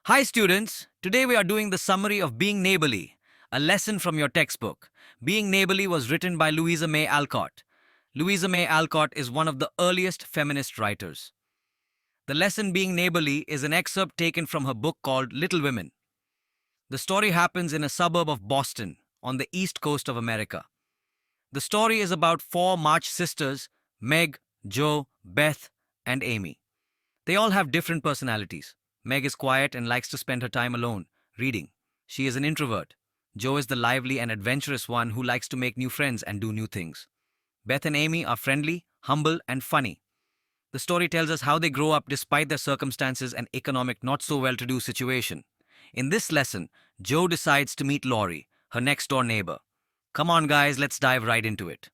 Hi students, today we are doing the summary of Being Neighborly, a lesson from your textbook. Being Neighborly was written by Louisa May Alcott. Louisa May Alcott is one of the earliest feminist writers. The lesson Being Neighborly is an excerpt taken from her book called Little Women. The story happens in a suburb of Boston, on the east coast of America. The story is about four March sisters, Meg, Jo, Beth, and Amy. They all have different personalities. Meg is quiet and likes to spend her time alone, reading. She is an introvert. Jo is the lively and adventurous one who likes to make new friends and do new things. Beth and Amy are friendly, humble, and funny. The story tells us how they grow up despite their circumstances and economic not so well to do situation. In this lesson, Jo decides to meet Laurie, her next door neighbor. Come on, guys, let's dive right into it.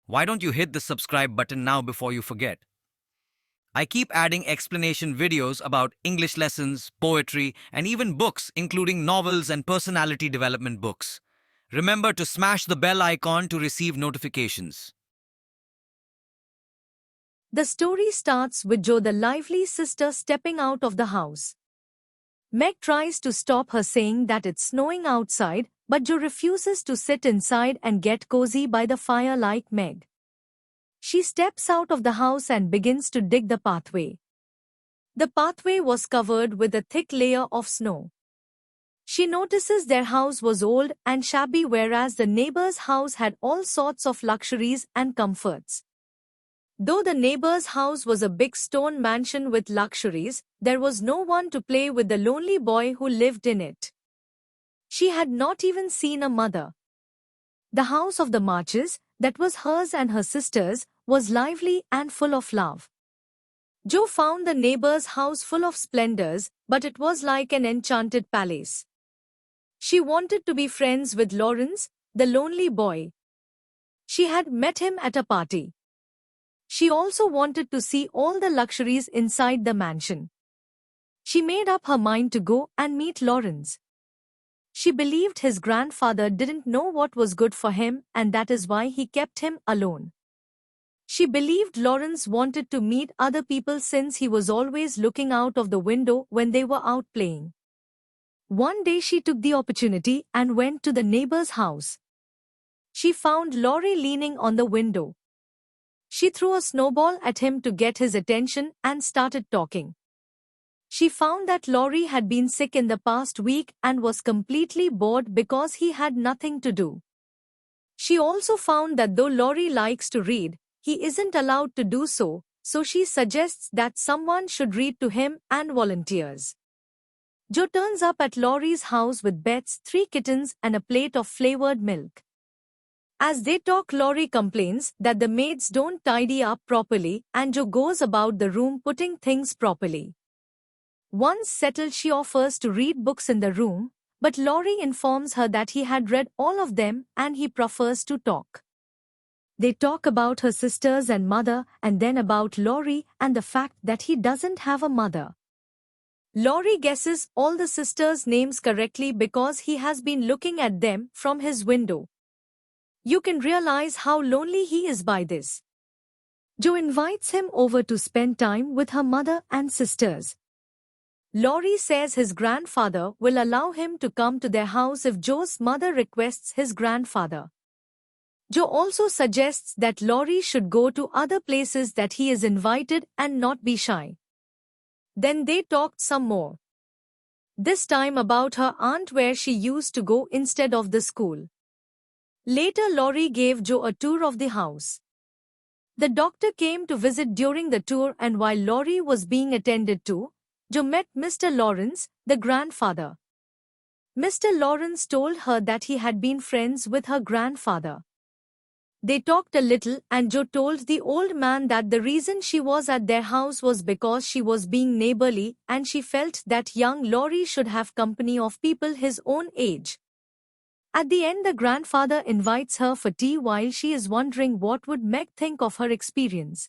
Why don't you hit the subscribe button now before you forget? I keep adding explanation videos about English lessons, poetry, and even books, including novels and personality development books. Remember to smash the bell icon to receive notifications. The story starts with Jo, the lively sister, stepping out of the house. Meg tries to stop her, saying that it's snowing outside, but Jo refuses to sit inside and get cozy by the fire like Meg. She steps out of the house and begins to dig the pathway. The pathway was covered with a thick layer of snow. She notices their house was old and shabby, whereas the neighbor's house had all sorts of luxuries and comforts. Though the neighbor's house was a big stone mansion with luxuries, there was no one to play with the lonely boy who lived in it. She had not even seen a mother. The house of the Marches, that was hers and her sister's, was lively and full of love. Jo found the neighbor's house full of splendors, but it was like an enchanted palace. She wanted to be friends with Lawrence, the lonely boy. She had met him at a party. She also wanted to see all the luxuries inside the mansion. She made up her mind to go and meet Lawrence. She believed his grandfather didn't know what was good for him, and that is why he kept him alone. She believed Lawrence wanted to meet other people since he was always looking out of the window when they were out playing. One day she took the opportunity and went to the neighbor's house. She found Laurie leaning on the window. She threw a snowball at him to get his attention and started talking. She found that Laurie had been sick in the past week and was completely bored because he had nothing to do. She also found that though Laurie likes to read, he isn't allowed to do so, so she suggests that someone should read to him and volunteers. Jo turns up at Laurie's house with Beth's 3 kittens and a plate of flavored milk. As they talk, Laurie complains that the maids don't tidy up properly, and Jo goes about the room putting things properly. Once settled, she offers to read books in the room, but Laurie informs her that he had read all of them and he prefers to talk. They talk about her sisters and mother, and then about Laurie and the fact that he doesn't have a mother. Laurie guesses all the sisters' names correctly because he has been looking at them from his window. You can realize how lonely he is by this. Jo invites him over to spend time with her mother and sisters. Laurie says his grandfather will allow him to come to their house if Jo's mother requests his grandfather. Jo also suggests that Laurie should go to other places that he is invited and not be shy. Then they talked some more. This time about her aunt, where she used to go instead of the school. Later, Laurie gave Jo a tour of the house. The doctor came to visit during the tour, and while Laurie was being attended to, Jo met Mr. Lawrence, the grandfather. Mr. Lawrence told her that he had been friends with her grandfather. They talked a little, and Jo told the old man that the reason she was at their house was because she was being neighborly and she felt that young Laurie should have company of people his own age. At the end, the grandfather invites her for tea while she is wondering what would Meg think of her experience.